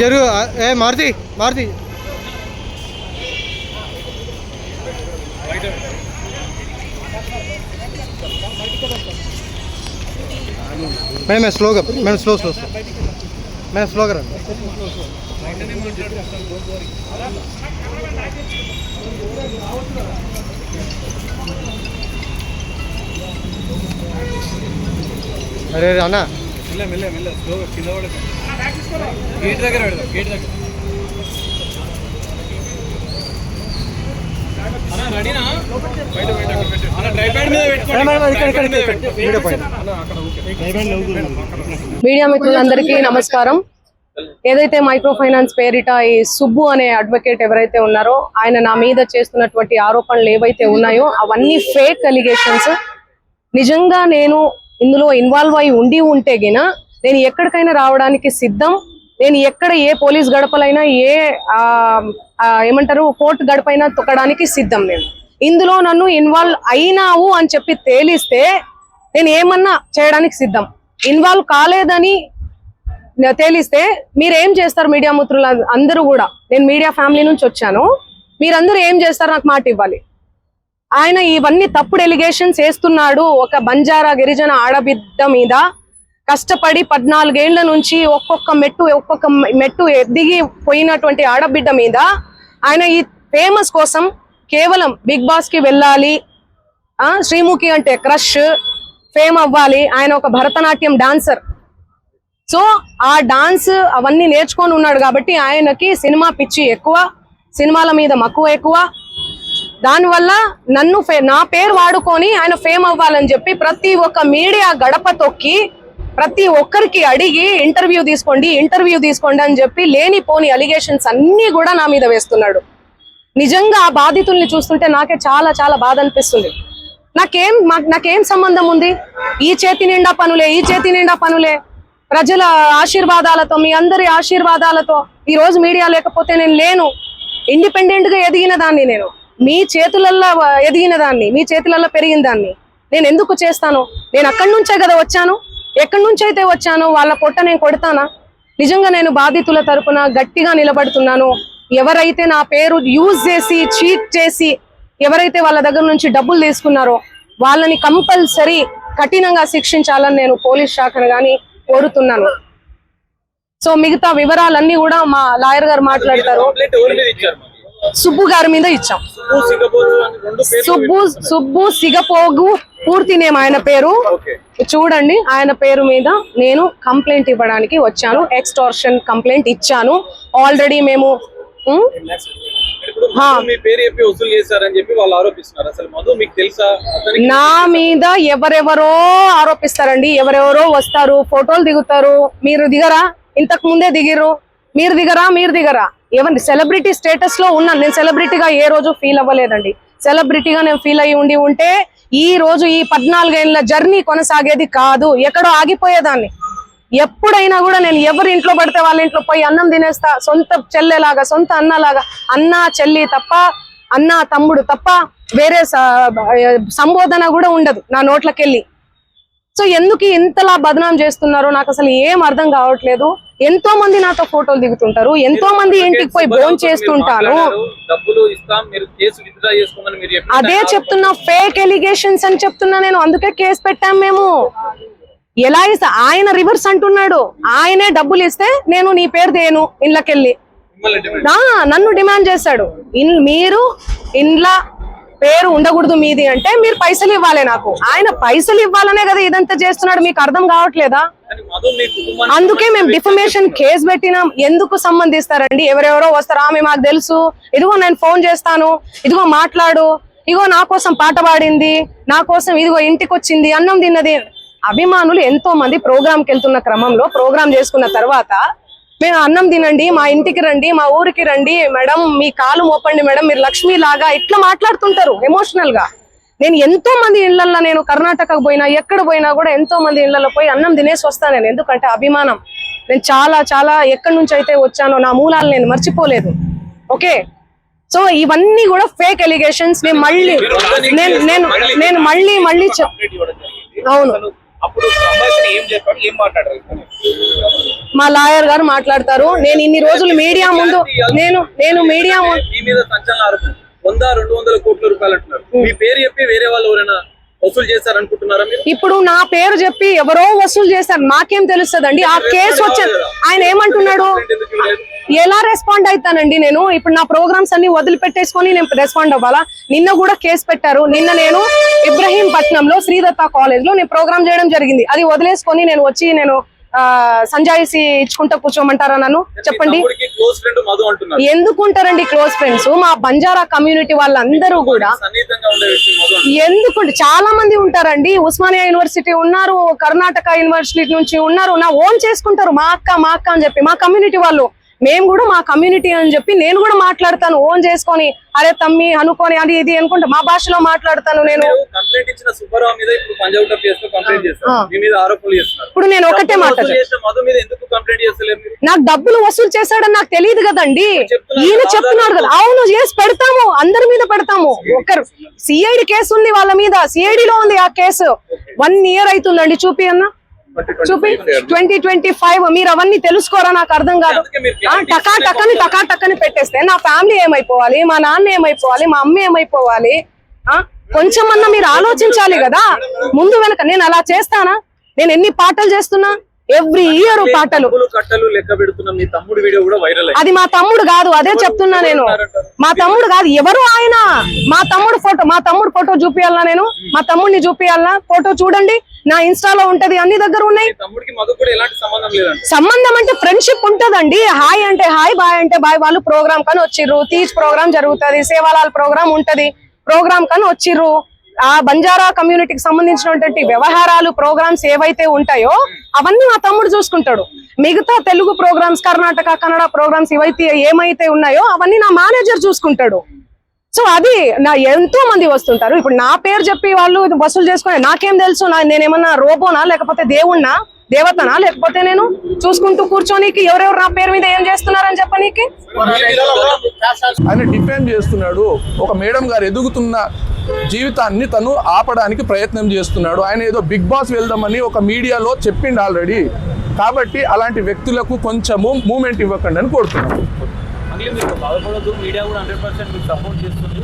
జరుగు ఏ మారుతి మారుతి మేడం స్లోగా madam slow madam స్లోగా రండి. అరే అన్న గేట్ దగ్గర పెడదాం, గేట్ దగ్గర. మీడియా మిత్రులందరికీ నమస్కారం. ఏదైతే మైక్రో ఫైనాన్స్ పేరిట ఈ సుబ్బు అనే అడ్వకేట్ ఎవరైతే ఉన్నారో ఆయన నా మీద చేస్తున్నటువంటి ఆరోపణలు ఏవైతే ఉన్నాయో అవన్నీ ఫేక్ అలిగేషన్స్. నిజంగా నేను ఇందులో ఇన్వాల్వ్ అయి ఉంటే గిన నేను ఎక్కడికైనా రావడానికి సిద్ధం. నేను ఎక్కడ ఏ పోలీస్ గడపలైనా ఏ ఏమంటారు కోర్టు గడపైనా తొక్కడానికి సిద్ధం. నేను ఇందులో నన్ను ఇన్వాల్వ్ అయినావు అని చెప్పి తేలిస్తే నేను ఏమన్నా చేయడానికి సిద్ధం. ఇన్వాల్వ్ కాలేదని తేలిస్తే మీరేం చేస్తారు? మీడియా మిత్రులు అందరూ కూడా, నేను మీడియా ఫ్యామిలీ నుంచి వచ్చాను, మీరందరూ ఏం చేస్తారు? నాకు మాట ఇవ్వాలి. ఆయన ఇవన్నీ తప్పుడు ఎలిగేషన్స్ వేస్తున్నాడు. ఒక బంజారా గిరిజన ఆడబిడ్డ మీద కష్టపడి 14 ఏళ్ల నుంచి ఒక్కొక్క మెట్టు ఎదిగి పోయినటువంటి ఆడబిడ్డ మీద ఆయన ఈ ఫేమస్ కోసం కేవలం బిగ్ బాస్ కి వెళ్ళాలి, శ్రీముఖి అంటే క్రష్, ఫేమ్ అవ్వాలి. ఆయన ఒక భరతనాట్యం డాన్సర్. సో ఆ డాన్స్ అవన్నీ నేర్చుకొని ఉన్నాడు కాబట్టి ఆయనకి సినిమా పిచ్చి ఎక్కువ, సినిమాల మీద మక్కువ ఎక్కువ. దానివల్ల నన్ను నా పేరు వాడుకొని ఆయన ఫేమ్ అవ్వాలని చెప్పి ప్రతి ఒక్క మీడియా గడప తొక్కి ప్రతి ఒక్కరికి అడిగి ఇంటర్వ్యూ తీసుకోండి అని చెప్పి లేనిపోని అలిగేషన్స్ అన్ని కూడా నా మీద వేస్తున్నాడు. నిజంగా ఆ బాధితుల్ని చూస్తుంటే నాకే చాలా చాలా బాధ అనిపిస్తుంది. నాకేం సంబంధం ఉంది? ఈ చేతి నిండా పనులే ప్రజల ఆశీర్వాదాలతో, మీ అందరి ఆశీర్వాదాలతో ఈ రోజు మీడియా లేకపోతే నేను లేను. ఇండిపెండెంట్ గా ఎదిగిన దాన్ని, నేను మీ చేతులల్లో ఎదిగిన దాన్ని, మీ చేతులలో పెరిగిన దాన్ని నేను ఎందుకు చేస్తాను? నేను అక్కడి నుంచే కదా వచ్చాను. ఎక్కడి నుంచి అయితే వచ్చానో వాళ్ళ పొట్ట నేను కొడతానా? నిజంగా నేను బాధితుల తరపున గట్టిగా నిలబడుతున్నాను. ఎవరైతే నా పేరు యూజ్ చేసి చీట్ చేసి ఎవరైతే వాళ్ళ దగ్గర నుంచి డబ్బులు తీసుకున్నారో వాళ్ళని కంపల్సరీ కఠినంగా శిక్షించాలని నేను పోలీస్ శాఖను గాని కోరుతున్నాను. సో మిగతా వివరాలన్నీ కూడా మా లాయర్ గారు మాట్లాడతారు. సుబ్బు గారి మీద ఇచ్చాం. సుబ్బు సిగపోగు పూర్తి నేమ్ ఆయన పేరు. చూడండి, ఆయన పేరు మీద నేను కంప్లైంట్ ఇవ్వడానికి వచ్చాను. ఎక్స్టార్షన్ కంప్లైంట్ ఇచ్చాను ఆల్రెడీ. మేము నా మీద ఎవరెవరో ఆరోపిస్తారండి. ఎవరెవరో వస్తారు, ఫోటోలు దిగుతారు. మీరు దిగరా? ఇంతకు ముందే దిగిర్రు. మీరు దిగరా? ఏమండి, సెలబ్రిటీ స్టేటస్ లో ఉన్నాను నేను. సెలబ్రిటీగా ఏ రోజు ఫీల్ అవ్వలేదండి. సెలబ్రిటీగా నేను ఫీల్ అయ్యి ఉంటే ఈ రోజు ఈ 14 ఏళ్ల జర్నీ కొనసాగేది కాదు, ఎక్కడో ఆగిపోయేదాన్ని. ఎప్పుడైనా కూడా నేను ఎవరి ఇంట్లో పడితే వాళ్ళ ఇంట్లో పోయి అన్నం తినేస్తా. సొంత చెల్లెలాగా, సొంత అన్నలాగా. అన్న చెల్లి తప్ప, అన్న తమ్ముడు తప్ప వేరే సంబోధన కూడా ఉండదు నా నోట్లకెళ్ళి. సో ఎందుకు ఇంతలా బదనాం చేస్తున్నారో నాకు అసలు ఏం అర్థం కావట్లేదు. ఎంతో మంది నాతో ఫోటోలు దిగుతుంటారు, ఎంతో మంది ఇంటికి పోయి భోజనం చేస్తుంటాను. అదే చెప్తున్నా, ఫేక్ ఎలిగేషన్స్ అని చెప్తున్నా నేను. అందుకే కేసు పెట్టాం మేము. ఎలా ఇస్తా? ఆయన రివర్స్ అంటున్నాడు. ఆయనే డబ్బులు ఇస్తే నేను నీ పేరు దేను ఇండ్లకెళ్ళి నన్ను డిమాండ్ చేశాడు. మీరు ఇండ్ల పేరు ఉండకూడదు మీది అంటే మీరు పైసలు ఇవ్వాలి నాకు. ఆయన పైసలు ఇవ్వాలనే కదా ఇదంతా చేస్తున్నాడు. మీకు అర్థం కావట్లేదా? అందుకే మేము డిఫమేషన్ కేసు పెట్టినాం. ఎందుకు సంబంధిస్తారండి? ఎవరెవరో వస్తారు, ఆమె మాకు తెలుసు, ఇదిగో నేను ఫోన్ చేస్తాను, ఇదిగో మాట్లాడు, ఇదిగో నా కోసం పాట పాడింది, నా కోసం ఇదిగో ఇంటికి వచ్చింది, అన్నం తిన్నది. అభిమానులు ఎంతో మంది ప్రోగ్రామ్కి వెళ్తున్న క్రమంలో ప్రోగ్రామ్ చేసుకున్న తర్వాత మేము అన్నం తినండి, మా ఇంటికి రండి, మా ఊరికి రండి మేడం, మీ కాలు మోపండి మేడం, మీరు లక్ష్మి లాగా ఇట్లా మాట్లాడుతుంటారు ఎమోషనల్ గా. నేను ఎంతో మంది ఇళ్లలో, నేను కర్ణాటకకు పోయినా ఎక్కడ పోయినా కూడా ఎంతో మంది ఇళ్లలో పోయి అన్నం తినేసి వస్తాను నేను. ఎందుకంటే అభిమానం. నేను చాలా చాలా ఎక్కడి నుంచి అయితే వచ్చానో నా మూలాలు నేను మర్చిపోలేదు. ఓకే, సో ఇవన్నీ కూడా ఫేక్ ఎలిగేషన్స్. నేను మళ్ళీ అవును అప్పుడు సంభాషణ ఏం చెప్పారు, ఏం మాట్లాడారు? మా లాయర్ గారు మాట్లాడతారు. నేను ఇన్ని రోజులు మీడియా ముందు నేను మీడియా మీ మీద సంచలన ఆరోపణ 100-200 కోట్ల రూపాయలు అంటున్నారు. మీ పేరు చెప్పి వేరే వాళ్ళు ఎవరైనా వసూలు చేశారనుకుంటున్నారా మీరు? ఇప్పుడు నా పేరు చెప్పి ఎవరో వసూలు చేస్తారు, నాకేం తెలుస్తుందండి? ఆ కేసు వచ్చాను. ఆయన ఏమంటున్నాడు? ఎలా రెస్పాండ్ అవుతానండి నేను? ఇప్పుడు నా ప్రోగ్రామ్స్ అన్ని వదిలిపెట్టేసుకొని నేను రెస్పాండ్ అవ్వాలా? నిన్న కూడా కేసు పెట్టారు. నిన్న నేను ఇబ్రహీంపట్నంలో శ్రీదత్త కాలేజ్ లో నేను ప్రోగ్రామ్ చేయడం జరిగింది. అది వదిలేసుకొని నేను వచ్చి నేను సంజాయిసి ఇచ్చుకుంటా కూర్చోమంటారా నన్ను? చెప్పండి. ఎందుకుంటారండి క్లోజ్ ఫ్రెండ్స్? మా బంజారా కమ్యూనిటీ వాళ్ళందరూ కూడా ఎందుకుంటే చాలా మంది ఉంటారండి. ఉస్మానియా యూనివర్సిటీ ఉన్నారు, కర్ణాటక యూనివర్సిటీ నుంచి ఉన్నారు. నా ఓన్ చేసుకుంటారు, మా అక్క అని చెప్పి. మా కమ్యూనిటీ వాళ్ళు, మేము కూడా మా కమ్యూనిటీ అని చెప్పి నేను కూడా మాట్లాడతాను ఓన్ చేసుకొని. అరే తమ్మి అనుకోని అది ఇది అనుకుంటా మా భాషలో మాట్లాడతాను నేను. కంప్లైంట్ ఇచ్చిన సుబ్బారావు మీద ఇప్పుడు పంజాబ్ కేసులో కంప్లైంట్ చేస్తారు, మీ మీద ఆరోపణలు చేస్తున్నారు. ఇప్పుడు నేను ఒకటే మాట్లాడతాను, మధు మీద ఎందుకు కంప్లైంట్ చేస్తలేరు? నాకు డబ్బులు వసూలు చేశాడని నాకు తెలియదు కదండి. ఈయన చెప్తున్నాడు కదా. అవును, చేసి పెడతాము, అందరి మీద పెడతాము. ఒకరు సిఐడి కేసు ఉంది వాళ్ళ మీద, సిఐడిలో ఉంది ఆ కేసు. 1 year అవుతుందండి. చూపి అన్న, చూపి. 2025. మీరు అవన్నీ తెలుసుకోరా? నాకు అర్థం కాదు. టకాటక్కని పెట్టేస్తే నా ఫ్యామిలీ ఏమైపోవాలి, మా నాన్న ఏమైపోవాలి, మా అమ్మ ఏమైపోవాలి? కొంచెమన్నా మీరు ఆలోచించాలి కదా ముందు వెనక. నేను అలా చేస్తానా? నేను ఎన్ని పాటలు చేస్తున్నా, ఎవ్రీ ఇయర్ పాటలు. అది మా తమ్ముడు కాదు, అదే చెప్తున్నా నేను. మా తమ్ముడు కాదు, ఎవరు ఆయన? మా తమ్ముడు ఫోటో చూపియాలనా నేను? మా తమ్ముడిని చూపియాలనా? ఫోటో చూడండి, నా ఇన్స్టాలో ఉంటది, అన్ని దగ్గర ఉన్నాయి. సంబంధం అంటే ఫ్రెండ్షిప్ ఉంటదండి. హాయ్ అంటే హాయ్, బాయ్ అంటే బాయ్. వాళ్ళు ప్రోగ్రామ్ కానీ వచ్చిర్రు, తీజ్ ప్రోగ్రామ్ జరుగుతుంది, సేవాలాల్ ప్రోగ్రామ్ ఉంటది, ప్రోగ్రామ్ కానీ వచ్చిర్రు. ఆ బంజారా కమ్యూనిటీకి సంబంధించినటువంటి వ్యవహారాలు, ప్రోగ్రామ్స్ ఏవైతే ఉంటాయో అవన్నీ మా తమ్ముడు చూసుకుంటాడు. మిగతా తెలుగు ప్రోగ్రామ్స్, కర్ణాటక కన్నడ ప్రోగ్రామ్స్ ఏమైతే ఉన్నాయో అవన్నీ నా మేనేజర్ చూసుకుంటాడు. సో అది నా ఎంతో మంది వస్తుంటారు. ఇప్పుడు నా పేరు చెప్పి వాళ్ళు వసూలు చేసుకునే నాకేం తెలుసు? నేనేమన్నా రోబోనా, లేకపోతే దేవుణ్ణా, దేవతనా? లేకపోతే నేను చూసుకుంటూ కూర్చోనికి ఎవరెవరు నా పేరు మీద ఏం చేస్తున్నారని చెప్పనీకి? ఆయన డిఫెండ్ చేస్తున్నాడు. ఒక మేడం గారు ఎదుగుతున్న జీవితాన్ని తను ఆపడానికి ప్రయత్నం చేస్తున్నాడు. ఆయన ఏదో బిగ్ బాస్ వెళ్దామని ఒక మీడియాలో చెప్పిండు ఆల్రెడీ. కాబట్టి అలాంటి వ్యక్తులకు కొంచెము మూమెంట్ ఇవ్వకండి అని కోరుతున్నాను. బాధపడద్దు, మీడియా కూడా 100% మీకు సపోర్ట్ చేస్తుంది.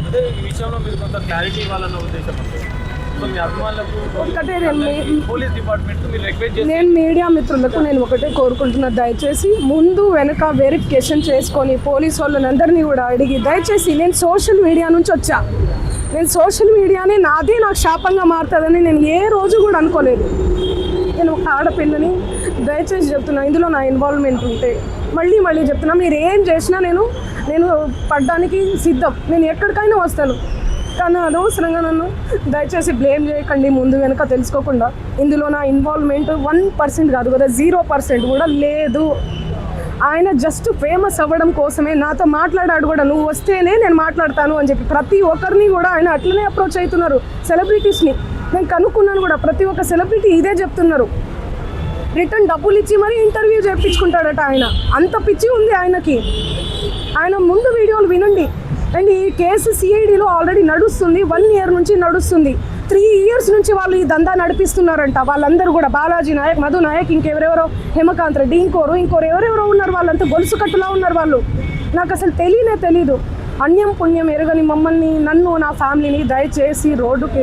అదే ఈ విషయంలో మీరు కొంత క్లారిటీ ఇవ్వాలన్న ఉద్దేశం ఉంది. నేను మీడియా మిత్రులకు నేను ఒకటే కోరుకుంటున్నా, దయచేసి ముందు వెనక వెరిఫికేషన్ చేసుకొని పోలీసు వాళ్ళందరినీ కూడా అడిగి, దయచేసి నేను సోషల్ మీడియా నుంచి వచ్చా. నేను సోషల్ మీడియానే నాకు శాపంగా మారుతుందని నేను ఏ రోజు కూడా అనుకోలేదు. నేను ఒక ఆడపిల్లని, దయచేసి చెప్తున్నా, ఇందులో నా ఇన్వాల్వ్మెంట్ ఉంటే మళ్ళీ చెప్తున్నా, మీరు ఏం చేసినా నేను పడ్డానికి సిద్ధం. నేను ఎక్కడికైనా వస్తాను, కానీ అనవసరంగా నన్ను దయచేసి బ్లేమ్ చేయకండి ముందు వెనక తెలుసుకోకుండా. ఇందులో నా ఇన్వాల్వ్మెంట్ 1% కాదు కదా, 0% కూడా లేదు. ఆయన జస్ట్ ఫేమస్ అవ్వడం కోసమే నాతో మాట్లాడాడు కూడా. నువ్వు వస్తేనే నేను మాట్లాడతాను అని చెప్పి ప్రతి ఒక్కరిని కూడా ఆయన అట్లనే అప్రోచ్ అవుతున్నారు. సెలబ్రిటీస్ని నేను కనుక్కున్నాను కూడా, ప్రతి ఒక్క సెలబ్రిటీ ఇదే చెప్తున్నారు. రిటర్న్ డబ్బులు ఇచ్చి మరీ ఇంటర్వ్యూ చేయించుకుంటాడట ఆయన. అంత పిచ్చి ఉంది ఆయనకి. ఆయన ముందు వీడియోలు వినండి. అండ్ ఈ కేసు సిఐడిలో ఆల్రెడీ నడుస్తుంది, 1 year నుంచి నడుస్తుంది. 3 years నుంచి వాళ్ళు ఈ దందా నడిపిస్తున్నారంట. వాళ్ళందరూ కూడా బాలాజీ నాయక్, మధు నాయక్, ఇంకెవరెవరో, హేమకాంత్ రెడ్డి, ఇంకోరు ఎవరెవరో ఉన్నారు. వాళ్ళంతా గొలుసు కట్టులా ఉన్నారు వాళ్ళు. నాకు అసలు తెలీదు. అన్యం పుణ్యం ఎరగని మమ్మల్ని, నన్ను, నా ఫ్యామిలీని దయచేసి రోడ్డుకి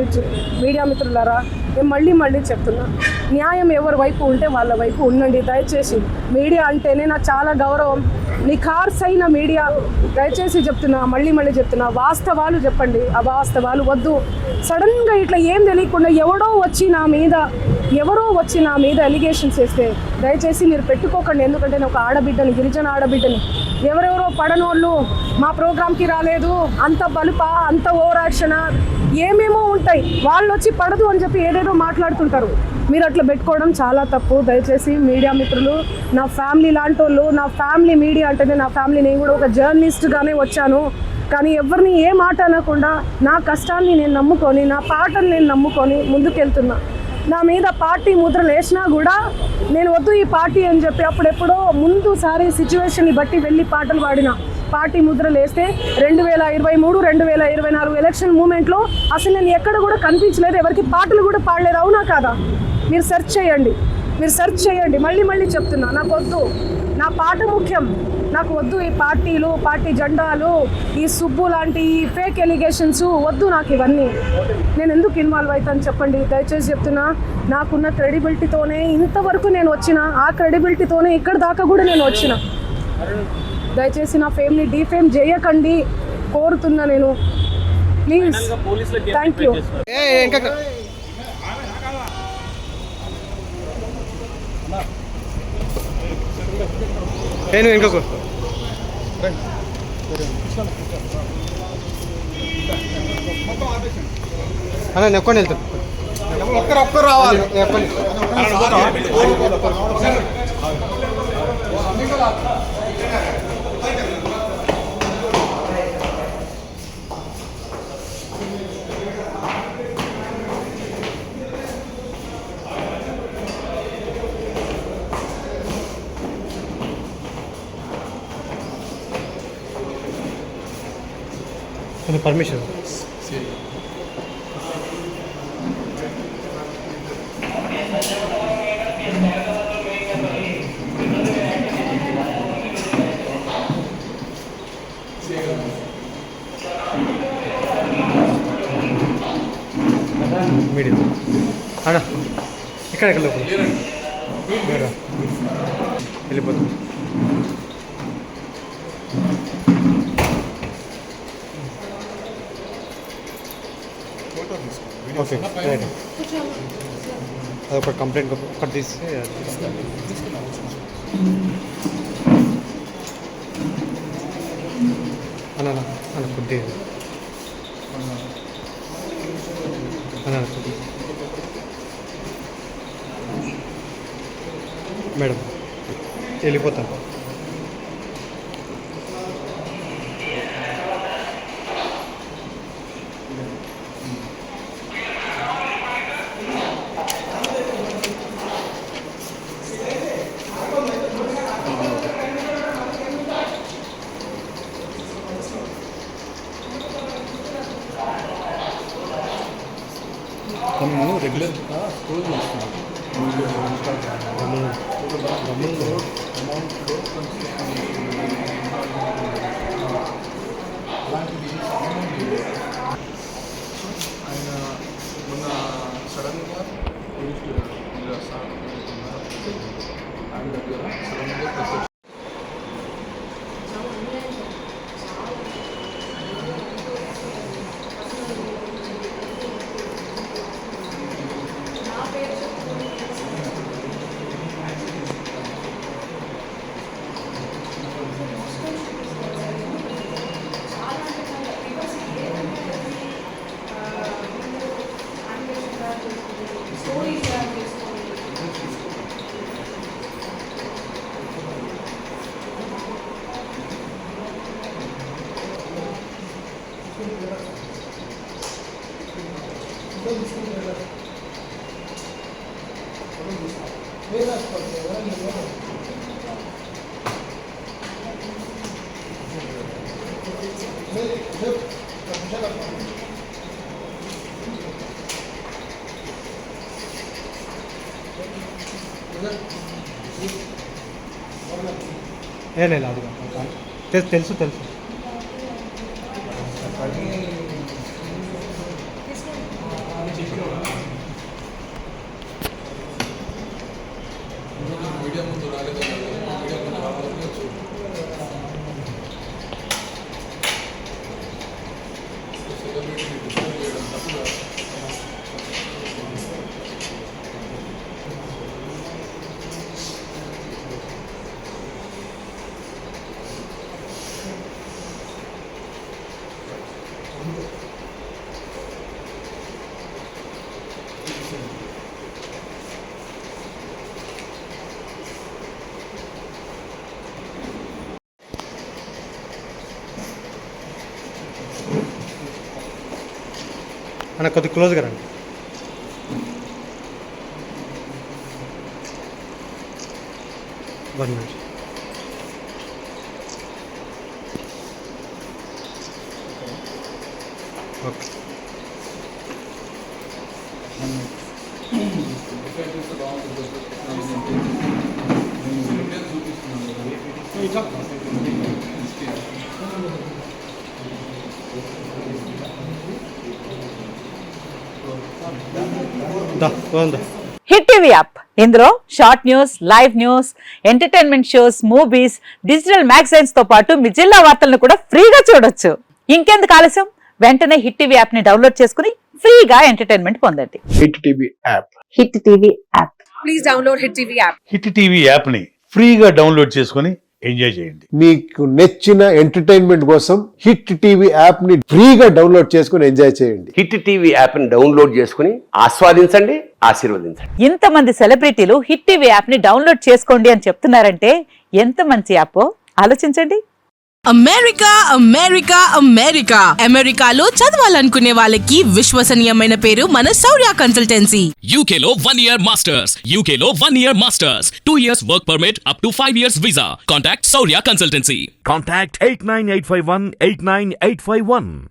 మీడియా మిత్రులారా నేను మళ్ళీ చెప్తున్నా, న్యాయం ఎవరి వైపు ఉంటే వాళ్ళ వైపు ఉండండి. దయచేసి మీడియా అంటేనే నాకు చాలా గౌరవం. నిఖార్సైన మీడియా, దయచేసి చెప్తున్నా, మళ్ళీ చెప్తున్నా, వాస్తవాలు చెప్పండి, అవాస్తవాలు వద్దు. సడన్గా ఇట్లా ఏం తెలియకుండా ఎవరో వచ్చి నా మీద ఎలిగేషన్స్ వేస్తే దయచేసి మీరు పెట్టుకోకండి. ఎందుకంటే నేను ఒక ఆడబిడ్డని, గిరిజన ఆడబిడ్డని. ఎవరెవరో పడనోళ్ళు మా ప్రోగ్రామ్కి రాలేదు, అంత బలుపా, అంత ఓవర్ యాక్షన్, ఏమేమో ఉంటాయి. వాళ్ళు వచ్చి పడదు అని చెప్పి ఏదేదో మాట్లాడుతుంటారు. మీరు అట్లా పెట్టుకోవడం చాలా తప్పు. దయచేసి మీడియా మిత్రులు, నా ఫ్యామిలీ లాంటి వాళ్ళు, నా ఫ్యామిలీ మీడియా అంటేనే నా ఫ్యామిలీ. నేను కూడా ఒక జర్నలిస్ట్గానే వచ్చాను, కానీ ఎవరిని ఏ మాట అనకుండా నా కష్టాన్ని నేను నమ్ముకొని, నా పాటలు నేను నమ్ముకొని ముందుకెళ్తున్నా. నా మీద పార్టీ ముద్రలు వేసినా కూడా నేను వద్దు ఈ పార్టీ అని చెప్పి అప్పుడెప్పుడో ముందుసారి సిచ్యువేషన్ని బట్టి వెళ్ళి పాటలు పాడిన. పార్టీ ముద్రలు వేస్తే 2023, 2024 ఎలక్షన్ మూమెంట్లో అసలు నేను ఎక్కడ కూడా కనిపించలేదు, ఎవరికి పాటలు కూడా పాడలేదు. అవునా కాదా? మీరు సెర్చ్ చేయండి, మళ్ళీ మళ్ళీ చెప్తున్నా, నాకు వద్దు, నా పాట ముఖ్యం, నాకు వద్దు ఈ పార్టీలు, పార్టీ జెండాలు, ఈ సుబ్బు లాంటి ఈ ఫేక్ ఎలిగేషన్స్ వద్దు నాకు ఇవన్నీ. నేను ఎందుకు ఇన్వాల్వ్ అవుతాను చెప్పండి, దయచేసి చెప్తున్నా. నాకున్న క్రెడిబిలిటీతోనే ఇంతవరకు నేను వచ్చిన, ఆ క్రెడిబిలిటీతోనే ఇక్కడ దాకా కూడా నేను వచ్చిన. దయచేసి నా ఫేమ్ని డీఫేమ్ చేయకండి కోరుతున్నా నేను, ప్లీజ్. Thank you. నేను ఇంకొక అన్న నెక్కొని వెళ్తాను, ఒక్కరు రావాలి. పర్మిషన్ మీడియం అన్న ఇక్కడ వెళ్ళిపోతుంది. ఓకే రైట్, అదొక కంప్లైంట్ ఒకటి తీసి అన్న ఫుడ్ అన్న ఫుడ్ మేడం వెళ్ళిపోతాను. రెగ్యులర్గా స్టోర్ చేస్తున్నాం. ఆయన మొన్న సడన్గా ఆయన దగ్గర సడన్గా లేదు అది తెలుసు మీడియా ముందు రాలేదు, మీడియా ముందు రావాలని సెలబ్రిటీని డిస్టర్బ్ చేయడం తప్పుగా. అన్న కొద్దిగా క్లోజ్గా రండి. One minute. Okay Hit TV app ఇందులో short news, live news, entertainment shows, movies, digital magazines తో పాటు మీ జిల్లా వార్తలను కూడా ఫ్రీగా చూడొచ్చు. ఇంకెందుకు ఆలస్యం, వెంటనే హిట్ టీవీ యాప్ ని డౌన్లోడ్ చేసుకుని ఫ్రీగా ఎంటర్టైన్మెంట్ పొందండి. Hit TV app. Hit TV app please download hit TV app. Hit TV యాప్ని ఫ్రీగా డౌన్లోడ్ చేసుకుని ఎంజాయ్ చేయండి. మీకు నచ్చిన ఎంటర్టైన్మెంట్ కోసం హిట్ టీవీ యాప్ ని ఫ్రీగా డౌన్లోడ్ చేసుకుని ఎంజాయ్ చేయండి. హిట్ టీవీ యాప్ ని డౌన్లోడ్ చేసుకుని ఆస్వాదించండి, ఆశీర్వదించండి. ఇంతమంది సెలబ్రిటీలు హిట్ టీవీ యాప్ ని డౌన్లోడ్ చేసుకోండి అని చెప్తున్నారంటే ఎంత మంచి యాప్ ఆలోచించండి. అమెరికా అమెరికా అమెరికా అమెరికాలో చదవాలనుకునే వాళ్ళకి విశ్వసనీయమైన పేరు మన శౌర్య కన్సల్టెన్సీ. UK లో 1 year masters, UK లో 1 year masters, 2 years work permit up to 5 years visa. Contact Saurya Consultancy. Contact 89851 89851.